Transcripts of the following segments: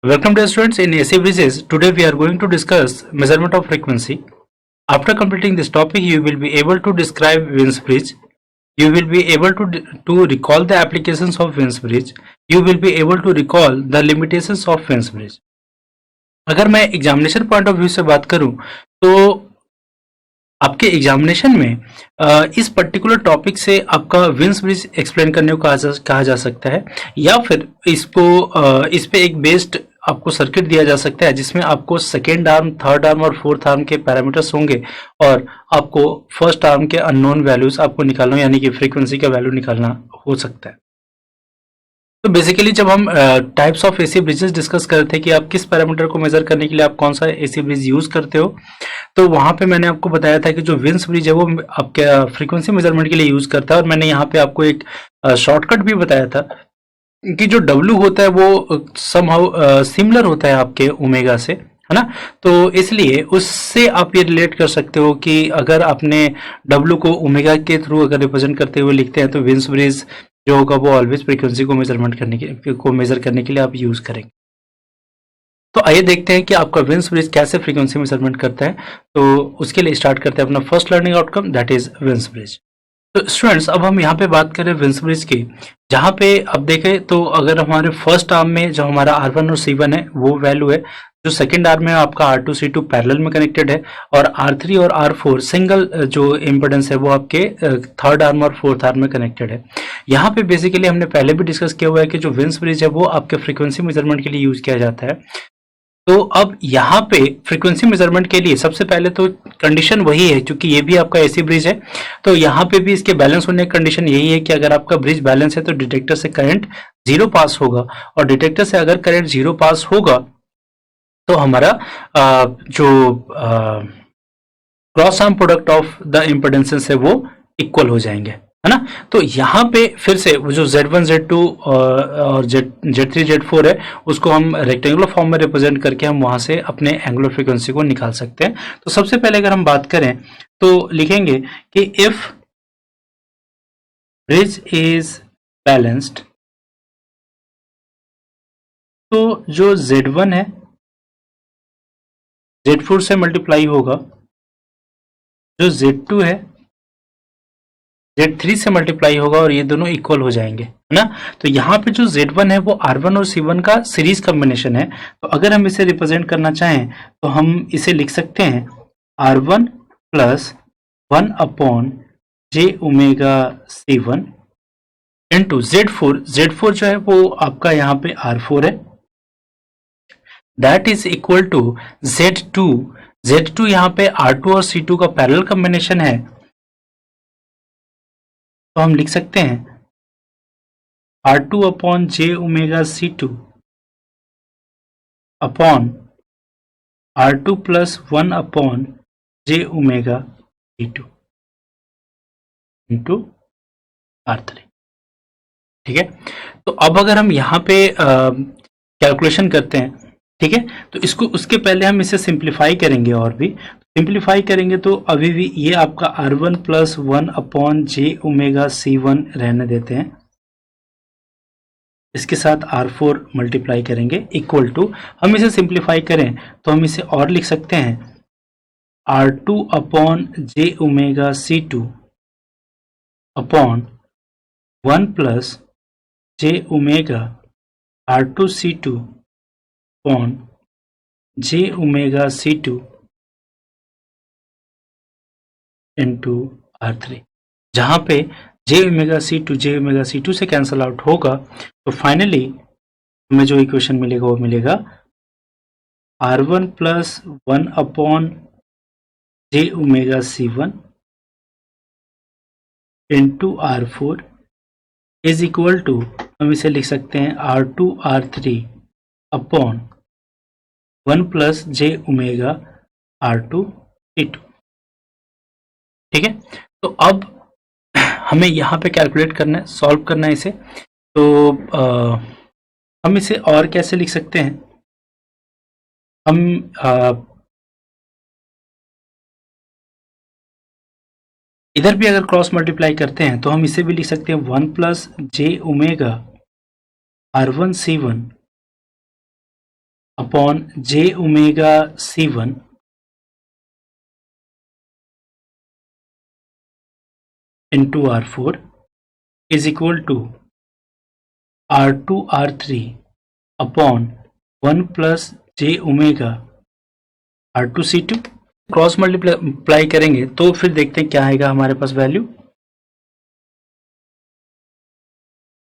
Welcome dear students in AC Bridges. Today we are going to discuss measurement of frequency. After completing this topic you will be able to describe Wiens bridge. You will be able to recall the applications of Wiens bridge. You will be able to recall the limitations of Wiens bridge. अगर मैं examination point of view से बात करूं तो आपके examination में इस particular topic से आपका विंस ब्रिज एक्सप्लेन करने को कहा जा सकता है या फिर इस पे एक बेस्ड आपको सर्किट दिया जा सकता है जिसमें आपको सेकेंड आर्म, थर्ड आर्म और फोर्थ आर्म के पैरामीटर्स होंगे और आपको फर्स्ट आर्म के अननोन वैल्यूज आपको निकालना यानी कि फ्रीक्वेंसी का वैल्यू निकालना हो सकता है। तो बेसिकली जब हम types of AC bridges discuss कर रहे थे कि आप किस पैरामीटर को मेजर करने के लिए आप कौन सा एसी ब्रिज यूज करते हो, तो वहां पे मैंने आपको बताया था कि जो विंस ब्रिज है वो आपके फ्रीक्वेंसी मेजरमेंट के लिए यूज करता है और मैंने यहाँ पे आपको एक शॉर्टकट भी बताया था कि जो W होता है वो समहाउ सिमिलर होता है आपके ओमेगा से, है ना। तो इसलिए उससे आप ये रिलेट कर सकते हो कि अगर आपने W को ओमेगा के थ्रू अगर रिप्रेजेंट करते हुए लिखते हैं तो विंस ब्रिज जो होगा वो ऑलवेज फ्रीक्वेंसी को मेजर करने के लिए आप यूज करेंगे। तो आइए देखते हैं कि आपका विंस ब्रिज कैसे फ्रीक्वेंसी मेजरमेंट करता है। तो उसके लिए स्टार्ट करते हैं अपना first learning outcome, that is Wien's bridge. तो स्टूडेंट्स अब हम यहाँ पे बात करें विंस ब्रिज की, जहाँ पे अब देखें तो अगर हमारे फर्स्ट आर्म में जो हमारा R1 और C1 है वो वैल्यू है, जो सेकंड आर्म में आपका R2 C2 पैरेलल में कनेक्टेड है और R3 और R4 सिंगल जो इम्पोर्टेंस है वो आपके थर्ड आर्म और फोर्थ आर्म में कनेक्टेड है। यहाँ पे बेसिकली हमने पहले भी डिस्कस किया हुआ है कि जो विंस ब्रिज है वो आपके फ्रीक्वेंसी मेजरमेंट के लिए यूज किया जाता है। तो अब यहाँ पे फ्रीक्वेंसी मेजरमेंट के लिए सबसे पहले तो कंडीशन वही है, क्योंकि ये भी आपका एसी ब्रिज है तो यहाँ पे भी इसके बैलेंस होने की कंडीशन यही है कि अगर आपका ब्रिज बैलेंस है तो डिटेक्टर से करंट 0 पास होगा और डिटेक्टर से अगर करंट 0 पास होगा तो हमारा जो cross arm product of the impedances है वो इक्वल हो जाएंगे, है ना। तो यहाँ पे फिर से वो जो Z1 Z2 और Z3 Z4 है उसको हम रेक्टेंगुलर फॉर्म में रिप्रेजेंट करके हम वहां से अपने एंगुलर फ्रीक्वेंसी को निकाल सकते हैं। तो सबसे पहले अगर हम बात करें तो लिखेंगे कि इफ ब्रिज इज बैलेंस्ड, तो जो Z1 है Z4 से मल्टीप्लाई होगा, जो Z2 है Z3 से मल्टीप्लाई होगा और ये दोनों इक्वल हो जाएंगे, है ना। तो यहाँ पे जो Z1 है वो R1 और C1 का सीरीज कॉम्बिनेशन है। तो अगर हम इसे रिप्रेजेंट करना चाहें तो हम इसे लिख सकते हैं R1 plus 1 upon J omega C1 into Z4। Z4 जो है वो आपका यहाँ पे R4 है, that is equal to Z2। Z2 यहाँ पे R2 और C2 का पैरेलल कॉम्बिनेशन है, तो हम लिख सकते हैं R2 upon J omega C2 upon R2 plus 1 upon J omega C2 into R3। ठीक है, तो अब अगर हम यहाँ पे कैलकुलेशन करते हैं, ठीक है, तो इसको उसके पहले हम इसे सिंप्लीफाई करेंगे और भी सिंप्लीफाई करेंगे तो अभी भी ये आपका R1 plus 1 upon J omega C1 रहने देते हैं, इसके साथ R4 मल्टीप्लाई करेंगे इक्वल टू, हम इसे सिंप्लीफाई करें तो हम इसे और लिख सकते हैं R2 upon J omega C2 upon 1 plus J omega R2 C2 upon J omega C2 into R3, जहाँ पे J ओमेगा C2 से कैंसल आउट होगा तो फाइनली हमें जो इक्वेशन मिलेगा वो मिलेगा R1 plus 1 upon J omega C1 into R4 is equal to, हम इसे लिख सकते हैं R2 R3 upon 1 plus J omega R2 C2। ठीक है, तो अब हमें यहाँ पे कैलकुलेट करना है, सॉल्व करना है इसे। तो हम इसे और कैसे लिख सकते हैं, हम इधर भी अगर क्रॉस मल्टीप्लाई करते हैं तो हम इसे भी लिख सकते हैं 1 plus J omega R1 C1 upon J omega C1 into R4 is equal to R2 R3 upon 1 plus J omega R2 C2। Cross multiply करेंगे तो फिर देखते हैं क्या आएगा हमारे पास वैल्यू।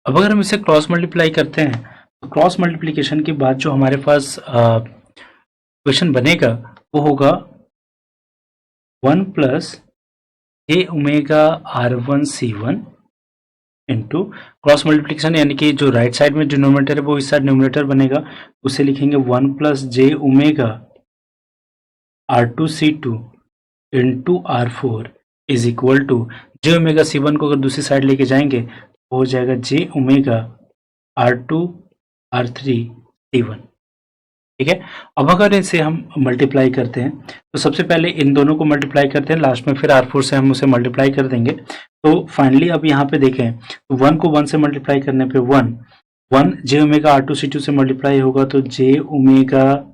अब अगर हम इसे क्रॉस मल्टीप्लाई करते हैं तो क्रॉस मल्टीप्लिकेशन के बाद जो हमारे पास क्वेश्चन बनेगा वो होगा 1 plus J omega R1 C1 into cross multiplication, यानी कि जो राइट साइड में डिनोमिनेटर है वो इस साइड न्यूमरेटर बनेगा, उसे लिखेंगे 1 plus J omega R2 C2 into R4 is equal to J omega C1 को अगर दूसरी साइड लेके जाएंगे तो हो जाएगा जे ओमेगा R2 R3 C1। ठीक है, अब अगर इसे हम मल्टीप्लाई करते हैं तो सबसे पहले इन दोनों को मल्टीप्लाई करते हैं, लास्ट में फिर R4 से हम उसे मल्टीप्लाई कर देंगे। तो फाइनली अब यहाँ पे देखें तो 1 को 1 से मल्टीप्लाई करने पे 1 जे ओमेगा R2 C2 से मल्टीप्लाई होगा तो J omega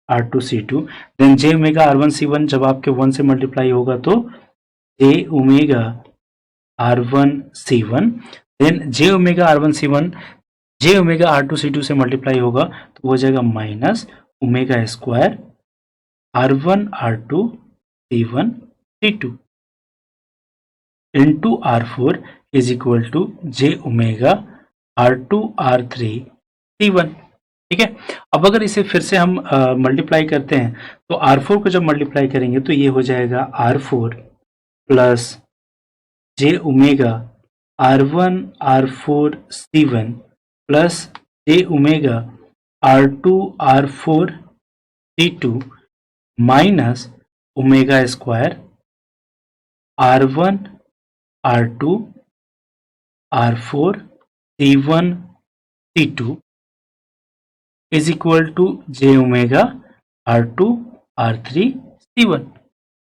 R2 C2, then J omega R1 C1 जब आपके 1 से मल्टीप्लाई होगा तो J omega R1 C1, then J omega R1 C1 J omega R2 C2 से मल्टीप्लाई होगा तो हो जाएगा minus omega square R1 R2 C1 C2 into R4 is equal to J omega R2 R3 C1। ठीक है, अब अगर इसे फिर से हम मल्टीप्लाई करते हैं तो R4 को जब मल्टीप्लाई करेंगे तो ये हो जाएगा R4 plus J omega R1 R4 C1 plus J omega R2 R4 C2 minus omega square R1 R2 R4 C1 C2 is equal to J omega R2 R3 C1।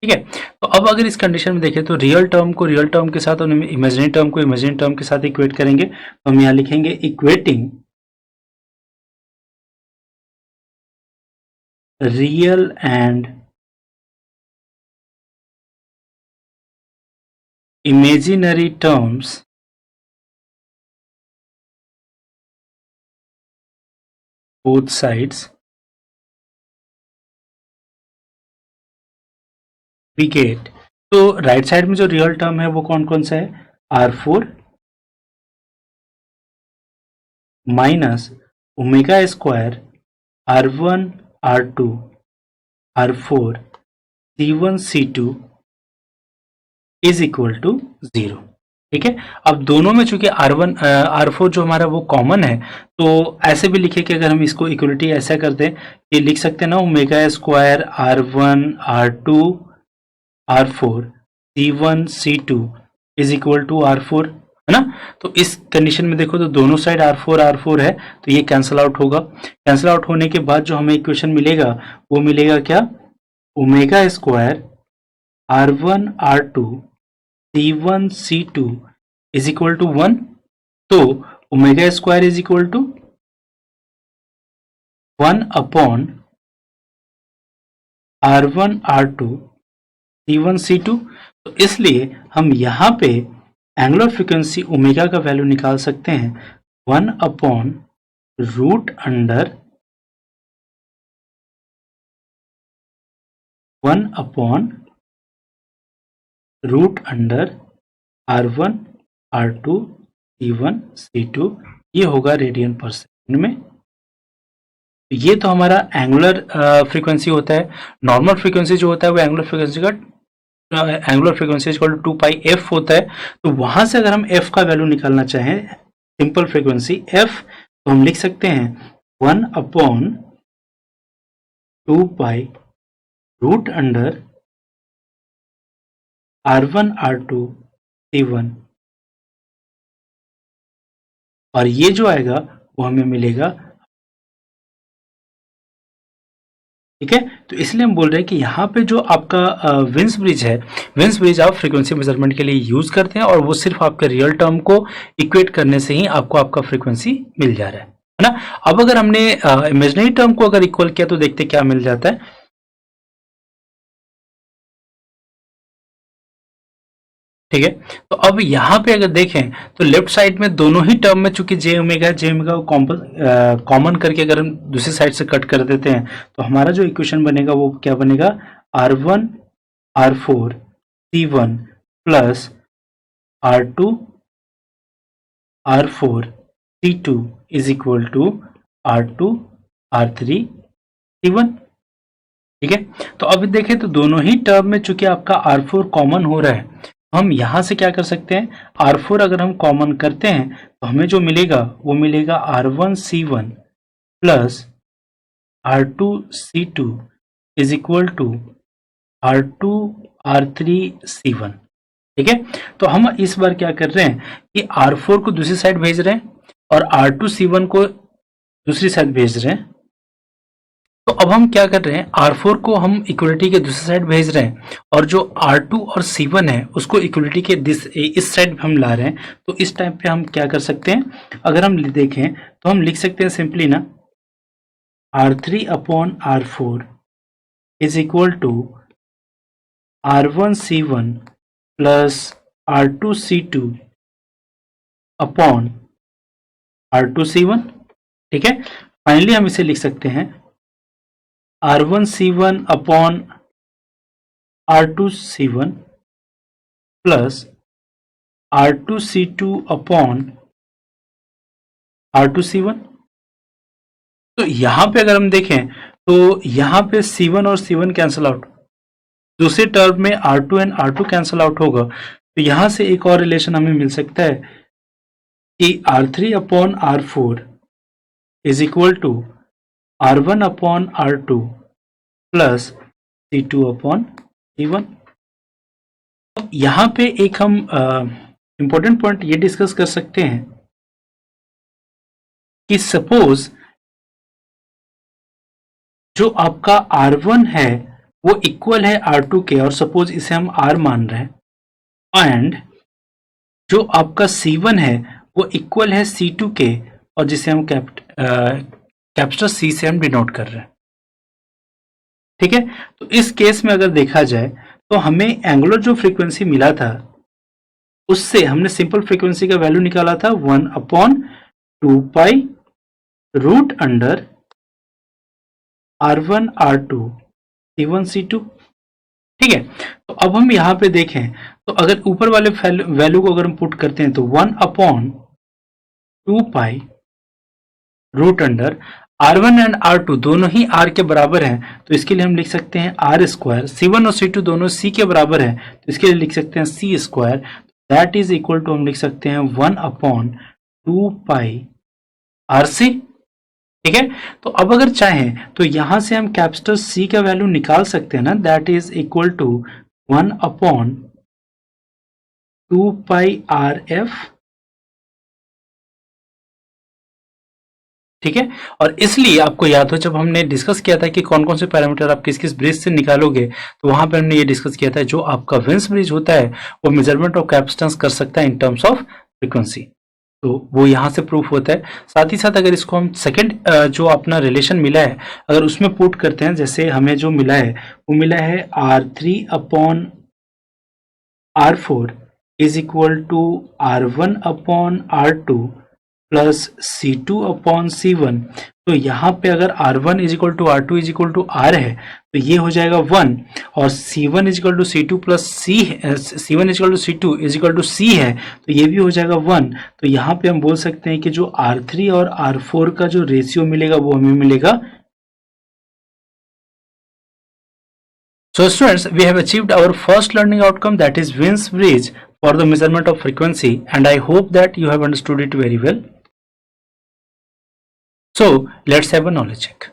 ठीक है, तो अब अगर इस कंडीशन में देखें तो रियल टर्म को रियल टर्म के साथ और इमेजिनरी टर्म को इमेजिनरी टर्म के साथ इक्वेट करेंगे, तो हम यहाँ लिखेंगे equating real and imaginary terms both sides we get। तो राइट साइड में जो रियल टर्म है वो कौन कौन सा है, R4 minus omega square R1 R2 R4 C1 C2 is equal to 0। ठीक है, अब दोनों में चूंकि R1 R4 जो हमारा वो कॉमन है तो ऐसे भी लिखे कि अगर हम इसको इक्वलिटी ऐसा कर दें, ये लिख सकते हैं ना omega square R1 R2 R4 C1 C2 is equal to R4, है ना। तो इस कंडीशन में देखो तो दोनों साइड R4 R4 है तो ये कैंसिल आउट होगा। कैंसिल आउट होने के बाद जो हमें इक्वेशन मिलेगा वो मिलेगा क्या, omega square R1 R2 C1 C2 is equal to 1। तो omega square is equal to 1 upon R1 R2 C1 C2। तो इसलिए हम यहाँ पे एंगुलर फ्रीक्वेंसी ओमेगा का वैल्यू निकाल सकते हैं 1 upon root under 1 upon root under R1 R2 C1 C2, ये होगा रेडियन पर सेकंड में। ये तो हमारा एंगुलर फ्रीक्वेंसी होता है। नॉर्मल फ्रीक्वेंसी जो होता है वो angular frequency equal to 2 pi f होता है। तो वहां से अगर हम f का वैल्यू निकालना चाहें सिंपल फ्रीक्वेंसी f, तो हम लिख सकते हैं 1 upon 2 pi root under R1 R2 C1, और ये जो आएगा वो हमें मिलेगा। ठीक है, तो इसलिए हम बोल रहे हैं कि यहाँ पे जो आपका विंस ब्रिज है, विंस ब्रिज आप फ्रीक्वेंसी मेजरमेंट के लिए यूज करते हैं और वो सिर्फ आपके रियल टर्म को इक्वेट करने से ही आपको आपका फ्रीक्वेंसी मिल जा रहा है। है ना। अब अगर हमने इमेजिनरी टर्म को अगर इक्वल किया तो देखते क्या मिल जाता है। ठीक है, तो अब यहाँ पे अगर देखें तो लेफ्ट साइड में दोनों ही टर्म में चूंकि जे ओमेगा को कॉमन करके अगर हम दूसरी साइड से कट कर देते हैं तो हमारा जो इक्वेशन बनेगा वो क्या बनेगा, R1 R4 C1 plus R2 R4 C2 is equal to R2 R3 C1। ठीक है, तो अब देखें तो दोनों ही टर्म में चूंकि आपका R4 कॉमन हो रहा है, हम यहां से क्या कर सकते हैं, R4 अगर हम कॉमन करते हैं तो हमें जो मिलेगा वो मिलेगा R1 C1 plus R2 C2 is equal to R2 R3 C1। ठीक है, तो हम इस बार क्या कर रहे हैं कि R4 को दूसरी साइड भेज रहे हैं और R2 C1 को दूसरी साइड भेज रहे हैं। तो अब हम क्या कर रहे हैं, R4 को हम इक्वलिटी के दूसरी साइड भेज रहे हैं और जो R2 और C1 है उसको इक्वलिटी के इस साइड हम ला रहे हैं। तो इस टाइम पे हम क्या कर सकते हैं, अगर हम देखें तो हम लिख सकते हैं सिंपली ना, R3 upon R4 is equal to R1 C1 plus R2 C2 upon R2 C1। ठीक है, फाइनली हम इसे लिख सकते हैं R1 C1 upon R2 C1 plus R2 C2 upon R2 C1। तो यहां पे अगर हम देखें तो यहां पे C1 और C1 कैंसिल आउट, दूसरे टर्म में R2 and R2 cancel out होगा। तो यहां से एक और रिलेशन हमें मिल सकता है कि R3 upon R4 is equal to R1 upon R2 plus C2 upon C1। यहां पे एक हम इंपॉर्टेंट पॉइंट ये डिस्कस कर सकते हैं कि सपोज जो आपका R1 है वो इक्वल है R2 के, और सपोज इसे हम R मान रहे हैं, एंड जो आपका C1 है वो इक्वल है C2 के, और जिसे हम कैपिटल C से हम डिनोट कर रहे हैं। ठीक है, तो इस केस में अगर देखा जाए तो हमें एंगुलर जो फ्रीक्वेंसी मिला था उससे हमने सिंपल फ्रीक्वेंसी का वैल्यू निकाला था 1 upon 2 pi root under R1 R2 C1 C2। ठीक है, तो अब हम यहां पे देखें तो अगर ऊपर वाले वैल्यू को अगर हम पुट करते हैं तो 1 upon 2 pi root under R1 and R2 दोनों ही R के बराबर हैं, तो इसके लिए हम लिख सकते हैं R स्क्वायर। C1 और C2 दोनों C के बराबर हैं, तो इसके लिए लिख सकते हैं C square. That is equal to हम लिख सकते हैं 1 अपॉन 2 पाई RC। ठीक है, तो अब अगर चाहें तो यहां से हम कैपिटल C का वैल्यू निकाल सकते हैं ना, that is equal to 1 upon 2 pi RF। ठीक है, और इसलिए आपको याद हो जब हमने डिस्कस किया था कि कौन कौन से पैरामीटर आप किस किस ब्रिज से निकालोगे, तो वहां पर हमने ये डिस्कस किया था जो आपका वेन्स ब्रिज होता है वो मेजरमेंट ऑफ कैपेसिटेंस कर सकता है इन टर्म्स ऑफ फ्रीक्वेंसी, तो वो यहाँ से प्रूफ होता है। साथ ही साथ अगर इसको हम सेकेंड जो अपना रिलेशन मिला है अगर उसमें पुट करते हैं, जैसे हमें जो मिला है वो मिला है R3 upon R4 is equal to R1 upon R2 plus C2 upon C1। तो यहाँ पे अगर R1 is equal to R2 is equal to R है तो ये हो जाएगा 1, और C1 is equal to C2 plus C1 is equal to C2 is equal to C है, तो ये भी हो जाएगा 1। तो यहाँ पे हम बोल सकते हैं कि जो R3 और R4 का जो रेशियो मिलेगा वो हमें मिलेगा। So students, we have achieved our first learning outcome, that is Wien's bridge for the measurement of frequency, and I hope that you have understood it very well. So let's have a knowledge check.